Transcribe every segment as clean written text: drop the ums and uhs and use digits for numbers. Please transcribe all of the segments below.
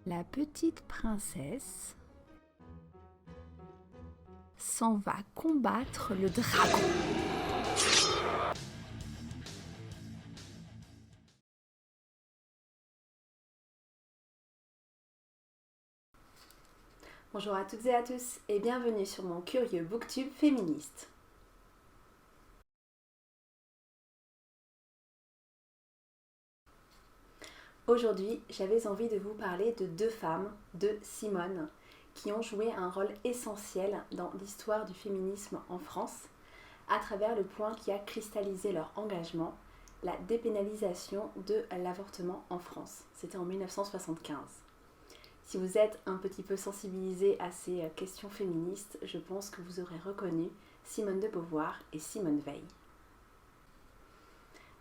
La petite princesse s'en va combattre le dragon. Bonjour à toutes et à tous et bienvenue sur mon curieux booktube féministe. Aujourd'hui, j'avais envie de vous parler de deux femmes, de Simone, qui ont joué un rôle essentiel dans l'histoire du féminisme en France, à travers le point qui a cristallisé leur engagement, la dépénalisation de l'avortement en France. C'était en 1975. Si vous êtes un petit peu sensibilisé à ces questions féministes, je pense que vous aurez reconnu Simone de Beauvoir et Simone Veil.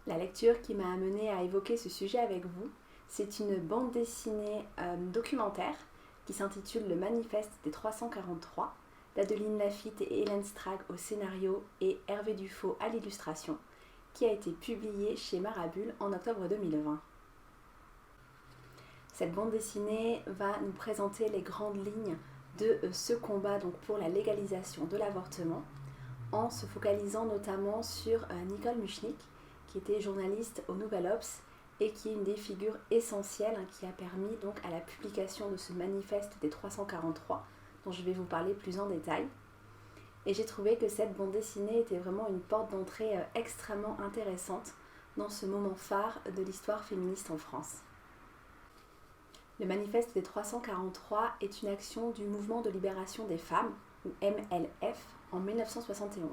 La lecture qui m'a amenée à évoquer ce sujet avec vous, c'est une bande dessinée documentaire qui s'intitule Le Manifeste des 343 d'Adeline Lafitte et Hélène Strag au scénario et Hervé Dufaux à l'illustration, qui a été publiée chez Marabule en octobre 2020. Cette bande dessinée va nous présenter les grandes lignes de ce combat donc pour la légalisation de l'avortement, en se focalisant notamment sur Nicole Muchnik, qui était journaliste au Nouvel Obs et qui est une des figures essentielles qui a permis donc à la publication de ce manifeste des 343, dont je vais vous parler plus en détail. Et j'ai trouvé que cette bande dessinée était vraiment une porte d'entrée extrêmement intéressante dans ce moment phare de l'histoire féministe en France. Le manifeste des 343 est une action du Mouvement de libération des femmes, ou MLF, en 1971.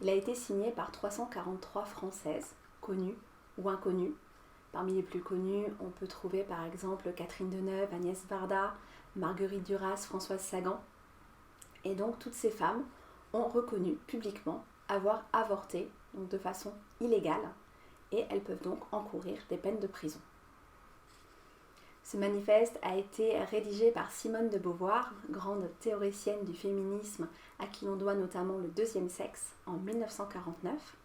Il a été signé par 343 Françaises, connues ou inconnues. Parmi les plus connues, on peut trouver par exemple Catherine Deneuve, Agnès Varda, Marguerite Duras, Françoise Sagan. Et donc toutes ces femmes ont reconnu publiquement avoir avorté, donc de façon illégale, et elles peuvent donc encourir des peines de prison. Ce manifeste a été rédigé par Simone de Beauvoir, grande théoricienne du féminisme à qui l'on doit notamment le deuxième sexe en 1949.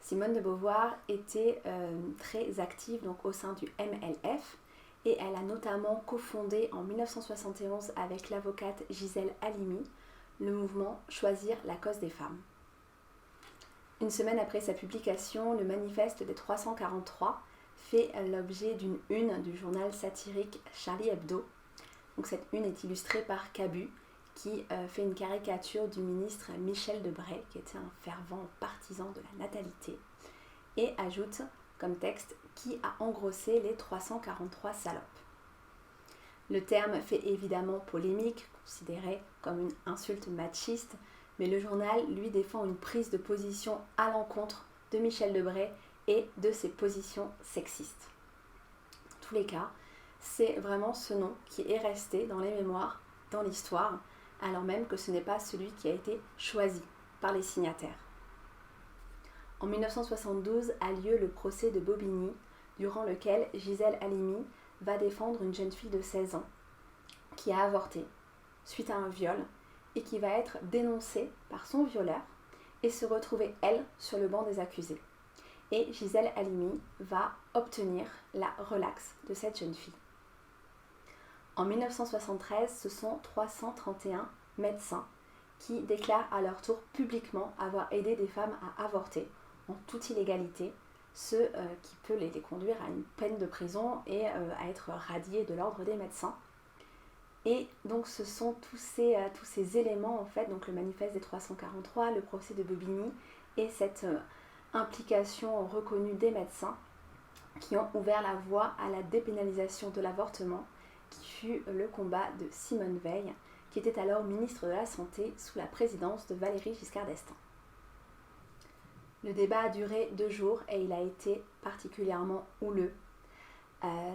Simone de Beauvoir était très active donc, au sein du MLF et elle a notamment cofondé en 1971 avec l'avocate Gisèle Halimi le mouvement Choisir la cause des femmes. Une semaine après sa publication, le manifeste des 343 fait l'objet d'une une du journal satirique Charlie Hebdo. Donc cette une est illustrée par Cabu, qui fait une caricature du ministre Michel Debré, qui était un fervent partisan de la natalité, et ajoute comme texte « Qui a engrossé les 343 salopes ?» Le terme fait évidemment polémique, considéré comme une insulte machiste, mais le journal lui défend une prise de position à l'encontre de Michel Debré et de ses positions sexistes. Dans tous les cas, c'est vraiment ce nom qui est resté dans les mémoires, dans l'histoire, alors même que ce n'est pas celui qui a été choisi par les signataires. En 1972 a lieu le procès de Bobigny, durant lequel Gisèle Halimi va défendre une jeune fille de 16 ans qui a avorté suite à un viol et qui va être dénoncée par son violeur et se retrouver, elle, sur le banc des accusés. Et Gisèle Halimi va obtenir la relaxe de cette jeune fille. En 1973, ce sont 331 médecins qui déclarent à leur tour publiquement avoir aidé des femmes à avorter en toute illégalité, ce qui peut les conduire à une peine de prison et à être radiés de l'ordre des médecins. Et donc ce sont tous ces éléments, en fait, donc le manifeste des 343, le procès de Bobigny et cette implication reconnue des médecins qui ont ouvert la voie à la dépénalisation de l'avortement, qui fut le combat de Simone Veil, qui était alors ministre de la Santé sous la présidence de Valéry Giscard d'Estaing. Le débat a duré 2 jours et il a été particulièrement houleux.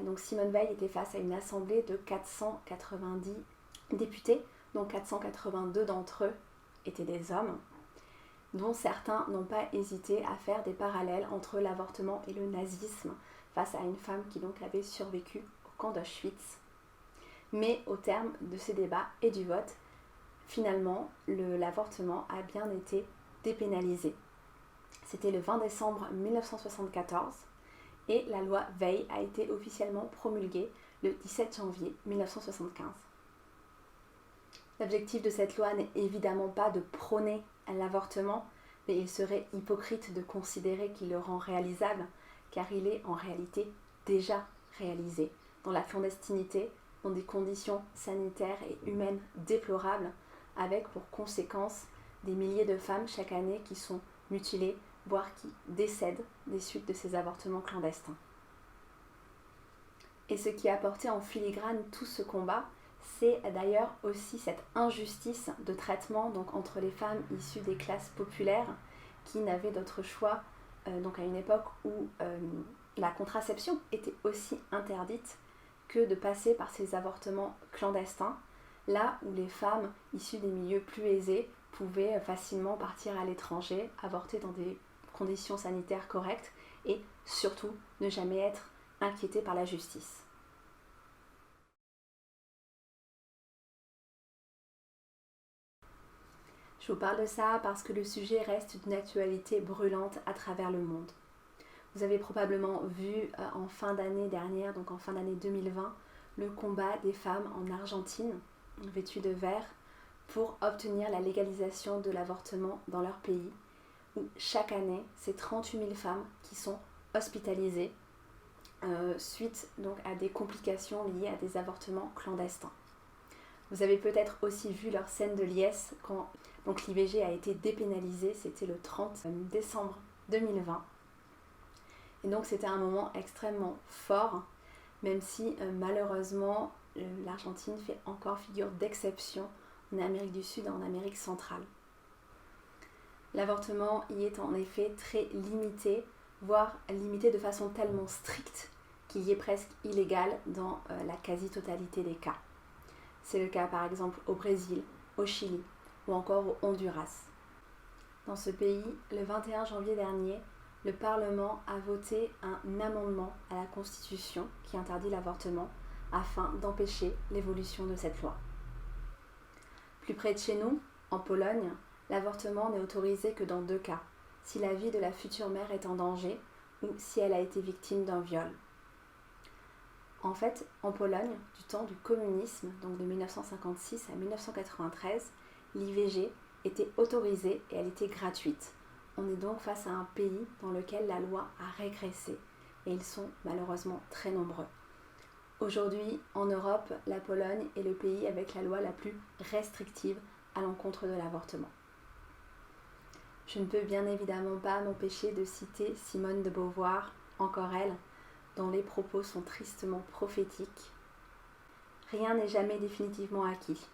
Donc Simone Veil était face à une assemblée de 490 députés, dont 482 d'entre eux étaient des hommes, dont certains n'ont pas hésité à faire des parallèles entre l'avortement et le nazisme face à une femme qui donc avait survécu au camp d'Auschwitz. Mais au terme de ces débats et du vote, finalement, l'avortement a bien été dépénalisé. C'était le 20 décembre 1974 et la loi Veil a été officiellement promulguée le 17 janvier 1975. L'objectif de cette loi n'est évidemment pas de prôner l'avortement, mais il serait hypocrite de considérer qu'il le rend réalisable, car il est en réalité déjà réalisé, dans la clandestinité, dans des conditions sanitaires et humaines déplorables, avec pour conséquence des milliers de femmes chaque année qui sont mutilées, voire qui décèdent des suites de ces avortements clandestins. Et ce qui a porté en filigrane tout ce combat, c'est d'ailleurs aussi cette injustice de traitement donc, entre les femmes issues des classes populaires qui n'avaient d'autre choix donc à une époque où la contraception était aussi interdite que de passer par ces avortements clandestins, là où les femmes issues des milieux plus aisés pouvaient facilement partir à l'étranger, avorter dans des conditions sanitaires correctes et surtout ne jamais être inquiétées par la justice. Je vous parle de ça parce que le sujet reste d'une actualité brûlante à travers le monde. Vous avez probablement vu en fin d'année dernière, donc en fin d'année 2020, le combat des femmes en Argentine, vêtues de vert, pour obtenir la légalisation de l'avortement dans leur pays, où chaque année, c'est 38 000 femmes qui sont hospitalisées suite donc, à des complications liées à des avortements clandestins. Vous avez peut-être aussi vu leur scène de liesse quand donc, l'IVG a été dépénalisée, c'était le 30 décembre 2020. Et donc c'était un moment extrêmement fort, même si malheureusement l'Argentine fait encore figure d'exception en Amérique du Sud et en Amérique centrale. L'avortement y est en effet très limité, voire limité de façon tellement stricte qu'il y est presque illégal dans la quasi-totalité des cas. C'est le cas par exemple au Brésil, au Chili ou encore au Honduras. Dans ce pays, le 21 janvier dernier, le Parlement a voté un amendement à la Constitution qui interdit l'avortement afin d'empêcher l'évolution de cette loi. Plus près de chez nous, en Pologne, l'avortement n'est autorisé que dans 2 cas, si la vie de la future mère est en danger ou si elle a été victime d'un viol. En fait, en Pologne, du temps du communisme, donc de 1956 à 1993, l'IVG était autorisée et elle était gratuite. On est donc face à un pays dans lequel la loi a régressé et ils sont malheureusement très nombreux. Aujourd'hui, en Europe, la Pologne est le pays avec la loi la plus restrictive à l'encontre de l'avortement. Je ne peux bien évidemment pas m'empêcher de citer Simone de Beauvoir, encore elle, dont les propos sont tristement prophétiques. Rien n'est jamais définitivement acquis.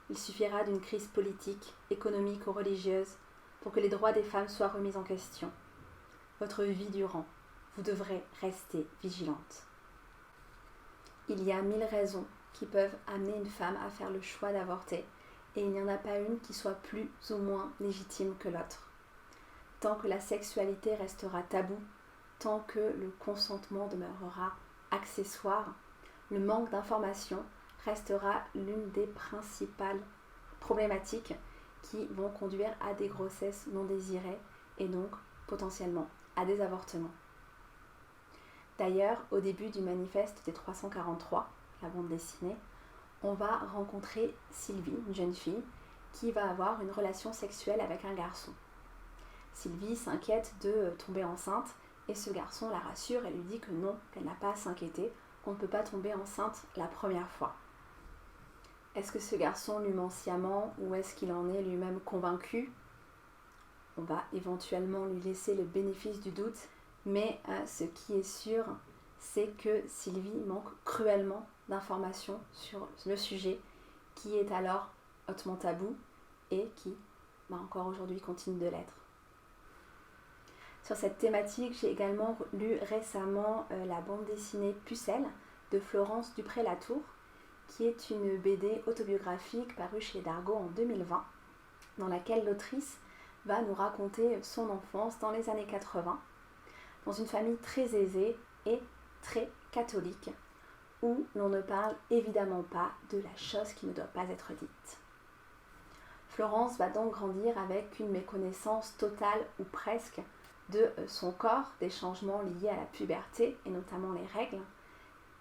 Il suffira d'une crise politique, économique ou religieuse pour que les droits des femmes soient remis en question. Votre vie durant, vous devrez rester vigilante. Il y a 1000 raisons qui peuvent amener une femme à faire le choix d'avorter et il n'y en a pas une qui soit plus ou moins légitime que l'autre. Tant que la sexualité restera taboue, tant que le consentement demeurera accessoire, le manque d'information restera l'une des principales problématiques qui vont conduire à des grossesses non désirées et donc potentiellement à des avortements. D'ailleurs, au début du manifeste des 343, la bande dessinée, on va rencontrer Sylvie, une jeune fille, qui va avoir une relation sexuelle avec un garçon. Sylvie s'inquiète de tomber enceinte et ce garçon la rassure et lui dit que non, qu'elle n'a pas à s'inquiéter, qu'on ne peut pas tomber enceinte la première fois. Est-ce que ce garçon lui ment sciemment ou est-ce qu'il en est lui-même convaincu ? On va éventuellement lui laisser le bénéfice du doute, mais ce qui est sûr, c'est que Sylvie manque cruellement d'informations sur le sujet qui est alors hautement tabou et qui, encore aujourd'hui, continue de l'être. Sur cette thématique, j'ai également lu récemment la bande dessinée Pucelle de Florence Dupré-Latour, qui est une BD autobiographique parue chez Dargaud en 2020, dans laquelle l'autrice va nous raconter son enfance dans les années 80, dans une famille très aisée et très catholique, où l'on ne parle évidemment pas de la chose qui ne doit pas être dite. Florence va donc grandir avec une méconnaissance totale ou presque de son corps, des changements liés à la puberté et notamment les règles,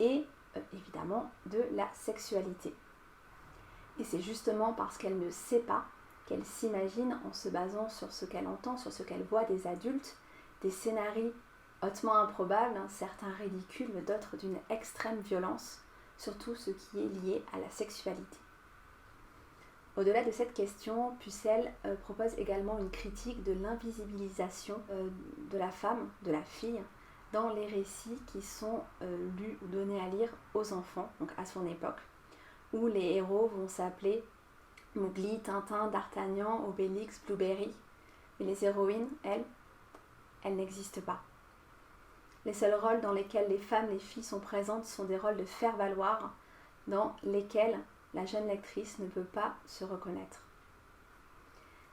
et évidemment de la sexualité. Et c'est justement parce qu'elle ne sait pas qu'elle s'imagine, en se basant sur ce qu'elle entend, sur ce qu'elle voit des adultes, des scénarios hautement improbables, certains ridicules, mais d'autres d'une extrême violence, surtout ce qui est lié à la sexualité. Au-delà de cette question, Pucelle propose également une critique de l'invisibilisation de la femme, de la fille, dans les récits qui sont lus ou donnés à lire aux enfants, donc à son époque, où les héros vont s'appeler Mowgli, Tintin, D'Artagnan, Obélix, Blueberry. Mais les héroïnes, elles n'existent pas. Les seuls rôles dans lesquels les femmes, les filles sont présentes sont des rôles de faire-valoir, dans lesquels la jeune lectrice ne peut pas se reconnaître.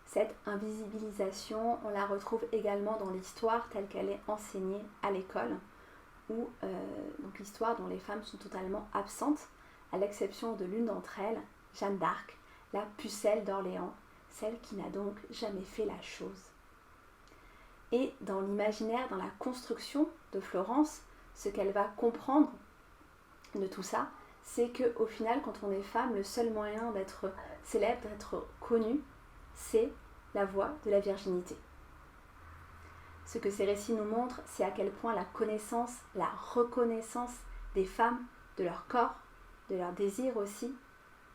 Cette invisibilisation, on la retrouve également dans l'histoire telle qu'elle est enseignée à l'école, où donc l'histoire dont les femmes sont totalement absentes, à l'exception de l'une d'entre elles, Jeanne d'Arc, la pucelle d'Orléans, celle qui n'a donc jamais fait la chose. Et dans l'imaginaire, dans la construction de Florence, ce qu'elle va comprendre de tout ça, c'est qu'au final, quand on est femme, le seul moyen d'être célèbre, d'être connue, c'est la voie de la virginité. Ce que ces récits nous montrent, c'est à quel point la connaissance, la reconnaissance des femmes, de leur corps, de leur désir aussi,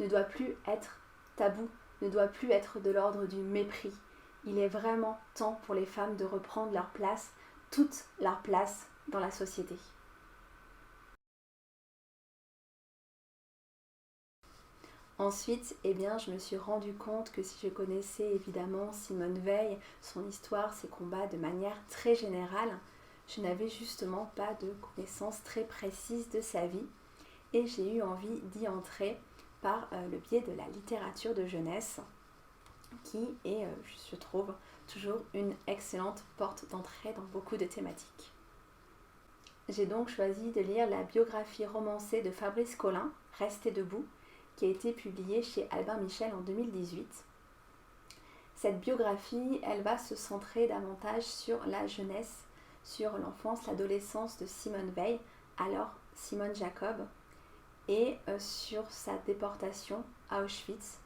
ne doit plus être tabou, ne doit plus être de l'ordre du mépris. Il est vraiment temps pour les femmes de reprendre leur place, toute leur place dans la société. Ensuite, je me suis rendu compte que si je connaissais évidemment Simone Veil, son histoire, ses combats de manière très générale, je n'avais justement pas de connaissance très précise de sa vie et j'ai eu envie d'y entrer par le biais de la littérature de jeunesse qui est, je trouve, toujours une excellente porte d'entrée dans beaucoup de thématiques. J'ai donc choisi de lire la biographie romancée de Fabrice Collin, Restez debout, qui a été publiée chez Albin Michel en 2018. Cette biographie, elle va se centrer davantage sur la jeunesse, sur l'enfance, l'adolescence de Simone Veil, alors Simone Jacob, et sur sa déportation à Auschwitz,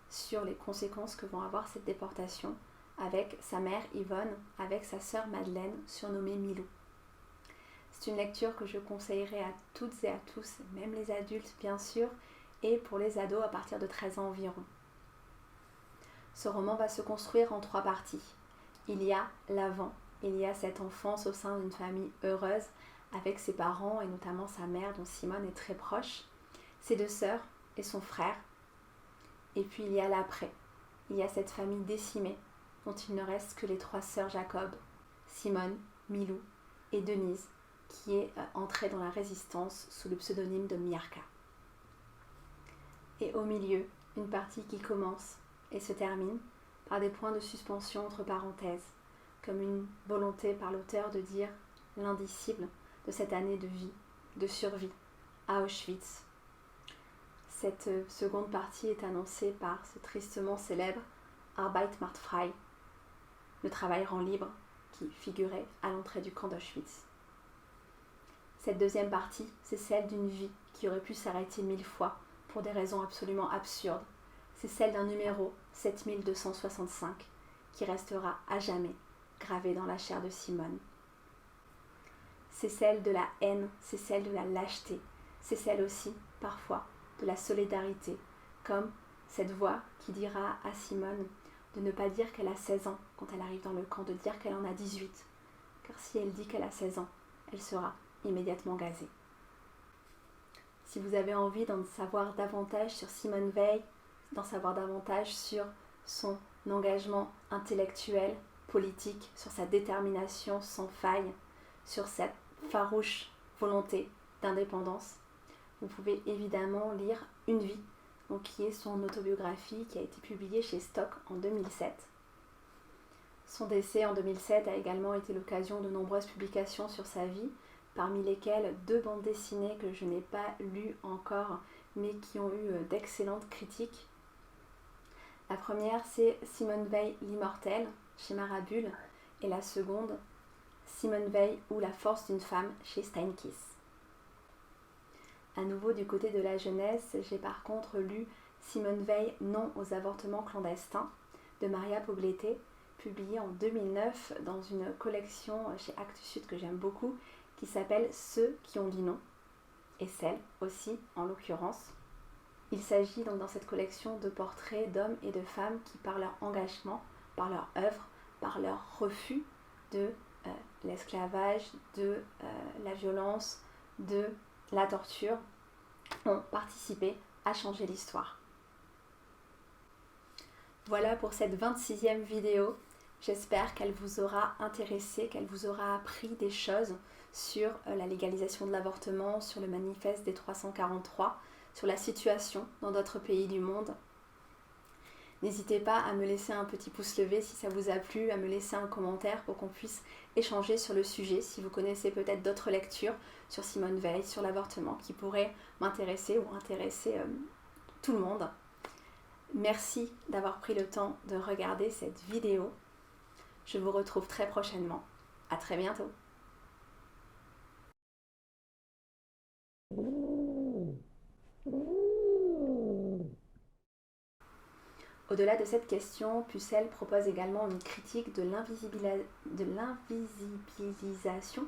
sur les conséquences que vont avoir cette déportation avec sa mère Yvonne, avec sa sœur Madeleine, surnommée Milou. C'est une lecture que je conseillerais à toutes et à tous, même les adultes bien sûr, et pour les ados à partir de 13 ans environ. Ce roman va se construire en 3 parties. Il y a l'avant, il y a cette enfance au sein d'une famille heureuse avec ses parents et notamment sa mère dont Simone est très proche, ses 2 sœurs et son frère. Et puis il y a l'après. Il y a cette famille décimée dont il ne reste que les 3 sœurs Jacob, Simone, Milou et Denise, qui est entrée dans la résistance sous le pseudonyme de Miarca. Et au milieu, une partie qui commence et se termine par des points de suspension entre parenthèses, comme une volonté par l'auteur de dire l'indicible de cette année de vie, de survie à Auschwitz. Cette seconde partie est annoncée par ce tristement célèbre Arbeit macht frei, le travail rend libre, qui figurait à l'entrée du camp d'Auschwitz. Cette deuxième partie, c'est celle d'une vie qui aurait pu s'arrêter 1000 fois pour des raisons absolument absurdes. C'est celle d'un numéro 7265 qui restera à jamais gravé dans la chair de Simone. C'est celle de la haine, c'est celle de la lâcheté, c'est celle aussi, parfois, de la solidarité, comme cette voix qui dira à Simone de ne pas dire qu'elle a 16 ans quand elle arrive dans le camp, de dire qu'elle en a 18, car si elle dit qu'elle a 16 ans, elle sera immédiatement gazée. Si vous avez envie d'en savoir davantage sur Simone Veil, d'en savoir davantage sur son engagement intellectuel, politique, sur sa détermination sans faille, sur cette farouche volonté d'indépendance, vous pouvez évidemment lire Une vie, donc qui est son autobiographie qui a été publiée chez Stock en 2007. Son décès en 2007 a également été l'occasion de nombreuses publications sur sa vie, parmi lesquelles 2 bandes dessinées que je n'ai pas lues encore, mais qui ont eu d'excellentes critiques. La première, c'est Simone Veil, l'immortelle, chez Marabule, et la seconde, Simone Veil ou la force d'une femme, chez Steinkiss. À nouveau du côté de la jeunesse, j'ai par contre lu Simone Veil, Non aux avortements clandestins de Maria Poblete, publié en 2009 dans une collection chez Actes Sud que j'aime beaucoup, qui s'appelle Ceux qui ont dit non, et celle aussi en l'occurrence. Il s'agit donc dans cette collection de portraits d'hommes et de femmes qui, par leur engagement, par leur œuvre, par leur refus de l'esclavage, de la violence, de la torture, ont participé à changer l'histoire. Voilà pour cette 26e vidéo. J'espère qu'elle vous aura intéressé, qu'elle vous aura appris des choses sur la légalisation de l'avortement, sur le manifeste des 343, sur la situation dans d'autres pays du monde. N'hésitez pas à me laisser un petit pouce levé si ça vous a plu, à me laisser un commentaire pour qu'on puisse échanger sur le sujet, si vous connaissez peut-être d'autres lectures sur Simone Veil, sur l'avortement, qui pourraient m'intéresser ou intéresser tout le monde. Merci d'avoir pris le temps de regarder cette vidéo. Je vous retrouve très prochainement. À très bientôt. Au-delà de cette question, Pucelle propose également une critique de l'invisibilisation